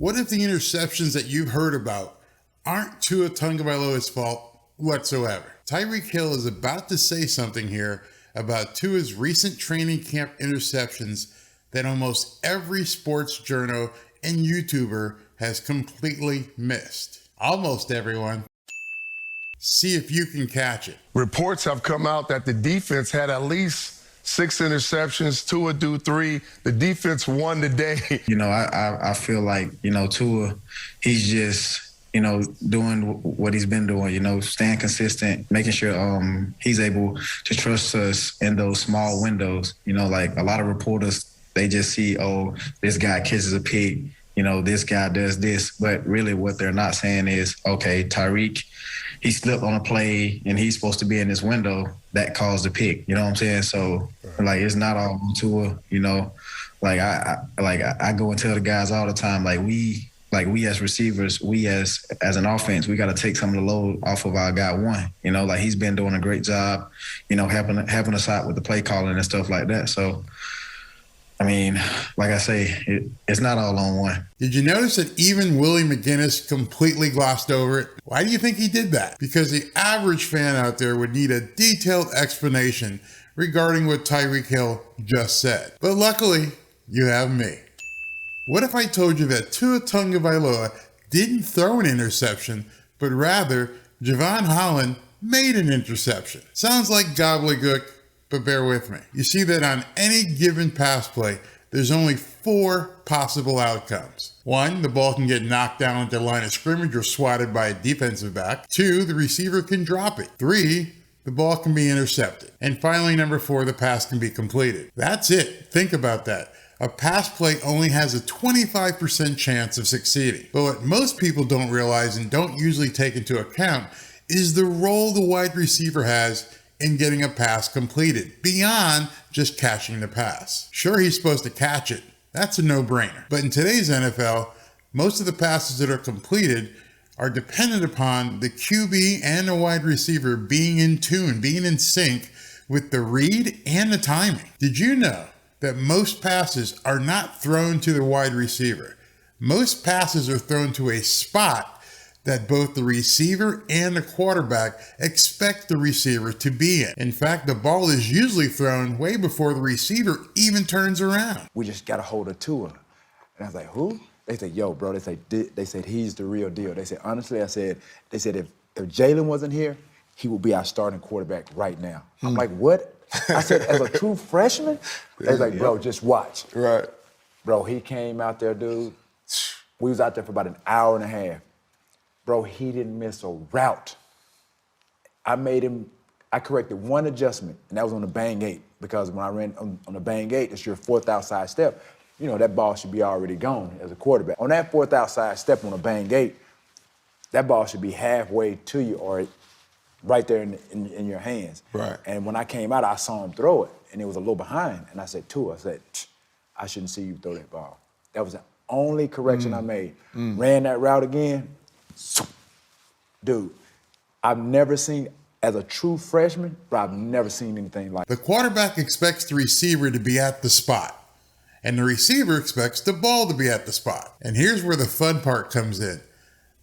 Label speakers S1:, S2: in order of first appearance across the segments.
S1: What if the interceptions that you've heard about aren't Tua Tagovailoa's fault whatsoever? Tyreek Hill is about to say something here about Tua's recent training camp interceptions that almost every sports journo and YouTuber has completely missed. Almost everyone. See if you can catch it.
S2: Reports have come out that the defense had at least 6 interceptions, Tua do 3. The defense won today.
S3: I feel like, Tua, he's just, doing what he's been doing, staying consistent, making sure he's able to trust us in those small windows. Like a lot of reporters, they just see, oh, this guy kisses a pig, this guy does this. But really what they're not saying is, okay, Tyreek, he slipped on a play and he's supposed to be in this window that caused the pick. You know what I'm saying? So, it's not all on Tua, I go and tell the guys all the time, we as receivers, we as an offense, we got to take some of the load off of our guy one. He's been doing a great job, helping us out with the play calling and stuff like that. So, like I say, it's not all on one.
S1: Did you notice that even Willie Mcginest completely glossed over it? Why do you think he did that? Because the average fan out there would need a detailed explanation regarding what Tyreek Hill just said. But luckily, you have me. What if I told you that Tua Tagovailoa didn't throw an interception, but rather Jevon Holland made an interception? Sounds like gobblygook, but bear with me. You see that on any given pass play, there's only 4 possible outcomes. 1, the ball can get knocked down at the line of scrimmage or swatted by a defensive back. 2, the receiver can drop it. 3, the ball can be intercepted. And finally, number 4, the pass can be completed. That's it. Think about that. A pass play only has a 25% chance of succeeding. But what most people don't realize and don't usually take into account is the role the wide receiver has in getting a pass completed, beyond just catching the pass. Sure, he's supposed to catch it. That's a no-brainer. But in today's NFL, most of the passes that are completed are dependent upon the QB and the wide receiver being in tune, being in sync with the read and the timing. Did you know that most passes are not thrown to the wide receiver? Most passes are thrown to a spot that both the receiver and the quarterback expect the receiver to be in. In fact, the ball is usually thrown way before the receiver even turns around.
S4: We just got a hold of Tua. And I was like, who? They said, yo, bro, they said he's the real deal. They said, honestly, they said if Jalen wasn't here, he would be our starting quarterback right now. I'm like, what? I said, as a true freshman? They was like, bro, just watch.
S2: Right.
S4: Bro, he came out there, dude. We was out there for about an hour and a half. Bro, he didn't miss a route. I corrected one adjustment, and that was on the bang 8, because when I ran on the bang 8, it's your 4th outside step. That ball should be already gone as a quarterback. On that 4th outside step on a bang 8, that ball should be halfway to you or right there in your hands.
S2: Right.
S4: And when I came out, I saw him throw it, and it was a little behind. And I said, Tua, I shouldn't see you throw that ball. That was the only correction I made. Ran that route again. Dude, I've never seen, as a true freshman, but I've never seen anything like
S1: that. The quarterback expects the receiver to be at the spot, and the receiver expects the ball to be at the spot. And here's where the fun part comes in.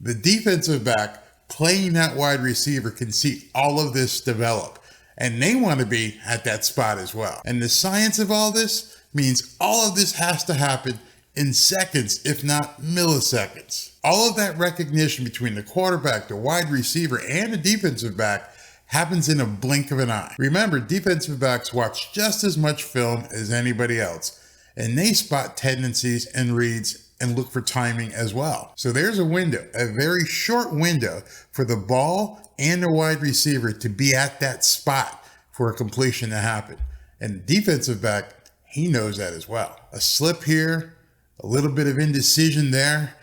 S1: The defensive back playing that wide receiver can see all of this develop, and they want to be at that spot as well. And the science of all this means all of this has to happen in seconds, if not milliseconds. All of that recognition between the quarterback, the wide receiver, and the defensive back happens in a blink of an eye. Remember, defensive backs watch just as much film as anybody else, and they spot tendencies and reads and look for timing as well. So there's a window, a very short window, for the ball and the wide receiver to be at that spot for a completion to happen. And the defensive back, he knows that as well. A slip here, a little bit of indecision there,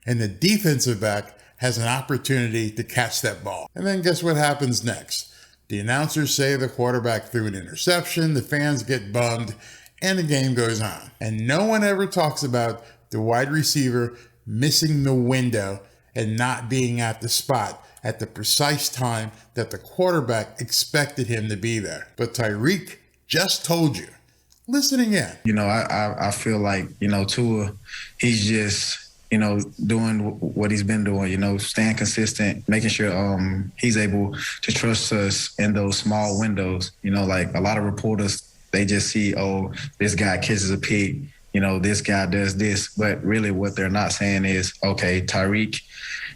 S1: and the defensive back has an opportunity to catch that ball. And then guess what happens next? The announcers say the quarterback threw an interception, the fans get bummed, and the game goes on. And no one ever talks about the wide receiver missing the window and not being at the spot at the precise time that the quarterback expected him to be there. But Tyreek just told you. Listen again.
S3: I feel like, Tua, he's just, doing what he's been doing, staying consistent, making sure he's able to trust us in those small windows. Like a lot of reporters, they just see, oh, this guy catches a pick, this guy does this. But really what they're not saying is, okay, Tyreek,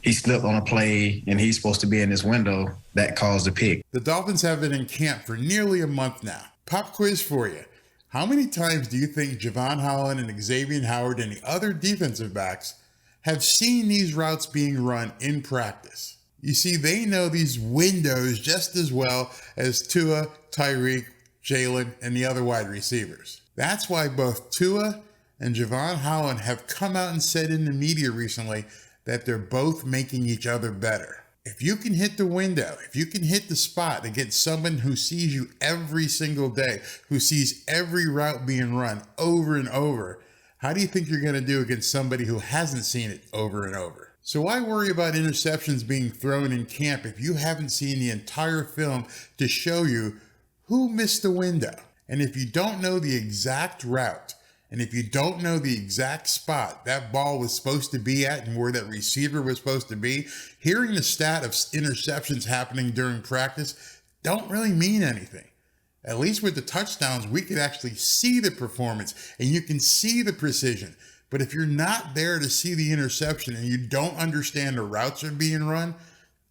S3: he slipped on a play and he's supposed to be in this window that caused the pick.
S1: The Dolphins have been in camp for nearly a month now. Pop quiz for you. How many times do you think Jevon Holland and Jevon Howard and the other defensive backs have seen these routes being run in practice? You see, they know these windows just as well as Tua, Tyreek, Jalen, and the other wide receivers. That's why both Tua and Jevon Holland have come out and said in the media recently that they're both making each other better. If you can hit the window, if you can hit the spot against someone who sees you every single day, who sees every route being run over and over, how do you think you're going to do against somebody who hasn't seen it over and over? So why worry about interceptions being thrown in camp if you haven't seen the entire film to show you who missed the window? And if you don't know the exact route, and if you don't know the exact spot that ball was supposed to be at and where that receiver was supposed to be, hearing the stat of interceptions happening during practice don't really mean anything. At least with the touchdowns, we could actually see the performance and you can see the precision. But if you're not there to see the interception and you don't understand the routes are being run,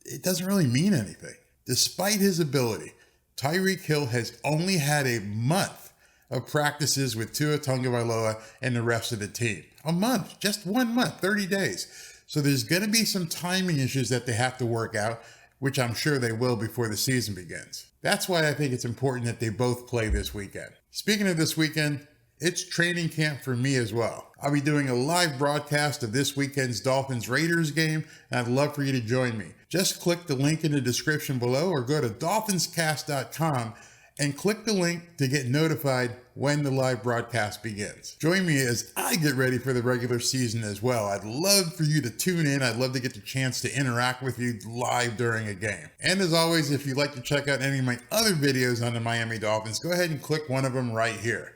S1: it doesn't really mean anything. Despite his ability, Tyreek Hill has only had a month of practices with Tua Tagovailoa and the rest of the team. A month, just 1 month, 30 days. So there's going to be some timing issues that they have to work out, which I'm sure they will before the season begins. That's why I think it's important that they both play this weekend. Speaking of this weekend, it's training camp for me as well. I'll be doing a live broadcast of this weekend's Dolphins-Raiders game, and I'd love for you to join me. Just click the link in the description below or go to dolphinscast.com and click the link to get notified when the live broadcast begins. Join me as I get ready for the regular season as well. I'd love for you to tune in. I'd love to get the chance to interact with you live during a game. And as always, if you'd like to check out any of my other videos on the Miami Dolphins, go ahead and click one of them right here.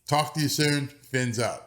S1: Talk to you soon. Fins up.